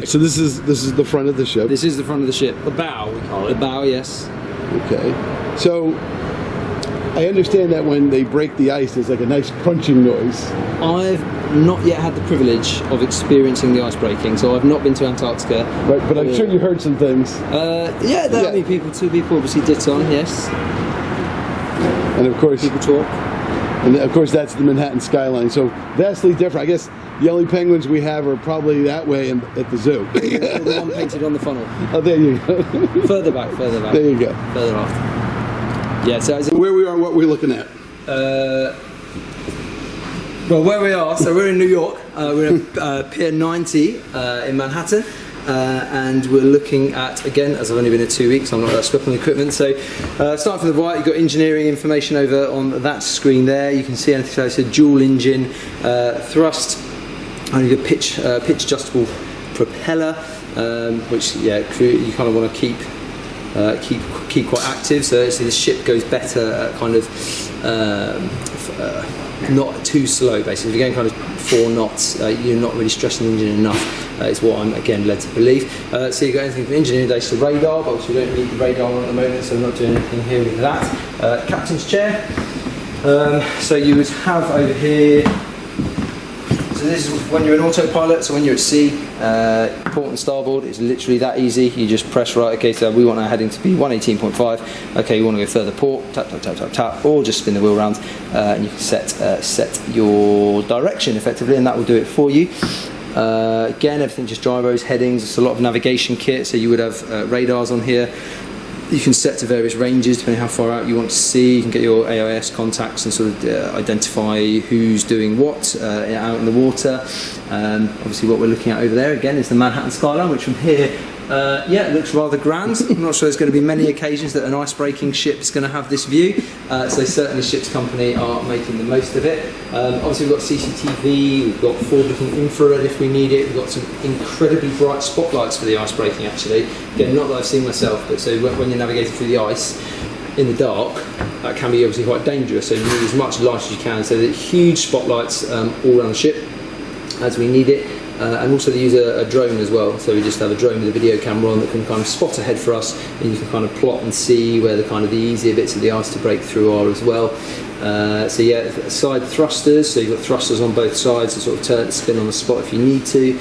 So this is the front of the ship. This is the front of the ship. The bow, we call it. The bow, yes. Okay. So I understand that when they break the ice, there's like a nice crunching noise. I've not yet had the privilege of experiencing the ice breaking, so I've not been to Antarctica. Right, but I'm sure you heard some things. Yeah, I mean, two people obviously dit on, yes. And of course, people talk. And of course, that's the Manhattan skyline. So vastly different. I guess the only penguins we have are probably that way at the zoo. The one painted on the funnel. Oh, there you go. Further back. There you go. Further aft. Yeah, so where we are, what we're looking at. Well, where we are, so we're in New York. We're at Pier 90 in Manhattan. And we're looking at, again, as I've only been here 2 weeks, I'm not that stuck on the equipment. So, starting from the right, you've got engineering information over on that screen there. You can see anything. So it's a dual engine thrust, and you've got pitch adjustable propeller, which you kind of want to keep quite active. So actually the ship goes better at kind of not too slow. Basically, if you're going kind of 4 knots, you're not really stressing the engine enough. Is what I'm again led to believe. So you've got anything from engineering days to radar, but obviously we don't need the radar on at the moment, so I'm not doing anything here with that. Captain's chair. So you would have over here. So this is when you're an autopilot. So when you're at sea, port and starboard, it's literally that easy. You just press right. Okay, so we want our heading to be 118.5. Okay, you want to go further port. Tap tap tap tap tap, or just spin the wheel around, and you can set your direction effectively, and that will do it for you. Again, everything just gyros, headings. It's a lot of navigation kit, so you would have radars on here. You can set to various ranges depending how far out you want to see. You can get your AIS contacts and sort of identify who's doing what out in the water. Obviously what we're looking at over there again is the Manhattan skyline, which from here it looks rather grand. I'm not sure there's going to be many occasions that an ice-breaking ship is going to have this view, so certainly ship's company are making the most of it. Obviously we've got CCTV, we've got forward-looking infrared if we need it, we've got some incredibly bright spotlights for the ice-breaking actually. Again, not that I've seen myself, but so when you're navigating through the ice in the dark, that can be obviously quite dangerous, so you need as much light as you can, so the huge spotlights all around the ship as we need it. And also they use a drone as well, so we just have a drone with a video camera on that can kind of spot ahead for us, and you can kind of plot and see where the easier bits of the ice to break through are as well. So yeah, side thrusters, so you've got thrusters on both sides to sort of turn, spin on the spot if you need to.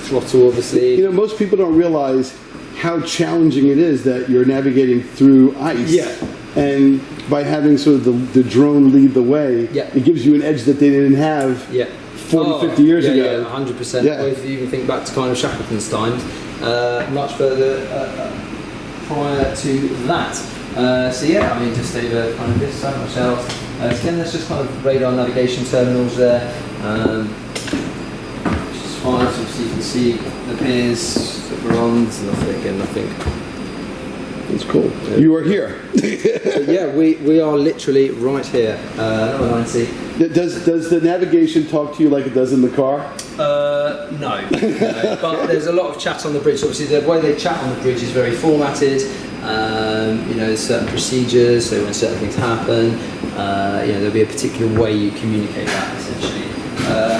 Throttle obviously. You know, most people don't realize how challenging it is that you're navigating through ice. Yeah. And by having sort of the drone lead the way, it gives you an edge that they didn't have 40, 50 years ago. Yeah, 100%. Yeah. Or if you even think back to kind of Shackleton's times, much further prior to that. So yeah, I mean, just over kind of this side, much else. Again, there's just kind of radar navigation terminals there, which is fine. So obviously you can see the piers that we're on. There's nothing. It's cool. You are here. Yeah, we are literally right here. Number 90. Does the navigation talk to you like it does in the car? No. But there's a lot of chat on the bridge. Obviously, the way they chat on the bridge is very formatted. There's certain procedures, so when certain things happen, there'll be a particular way you communicate that essentially.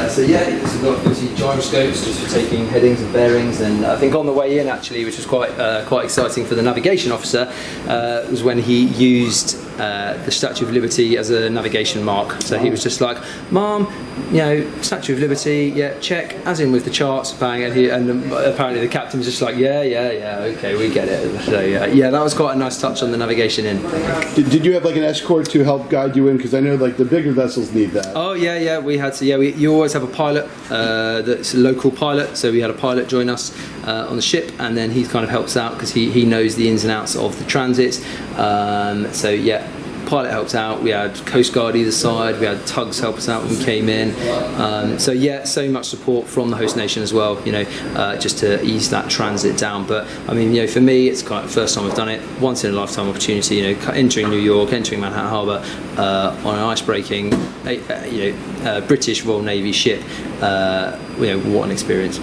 So yeah, we've got obviously gyroscopes just for taking headings and bearings, and I think on the way in actually, which was quite exciting for the navigation officer, was when he used the Statue of Liberty as a navigation mark. So he was just like, "Mom, Statue of Liberty, yeah, check, as in with the charts, bang," and apparently the captain was just like, yeah, okay, we get it. So yeah, that was quite a nice touch on the navigation in. Did you have like an escort to help guide you in? Because I know like the bigger vessels need that. Oh yeah, we had to. Yeah, you always have a pilot that's a local pilot. So we had a pilot join us on the ship, and then he kind of helps out because he knows the ins and outs of the transits. So yeah, pilot helped out. We had Coast Guard either side. We had tugs help us out when we came in. So yeah, so much support from the host nation as well. Just to ease that transit down. But I mean, for me, it's kind of the first time I've done it. Once in a lifetime opportunity. Entering New York, entering Manhattan Harbour on an ice-breaking, British Royal Navy ship. What an experience.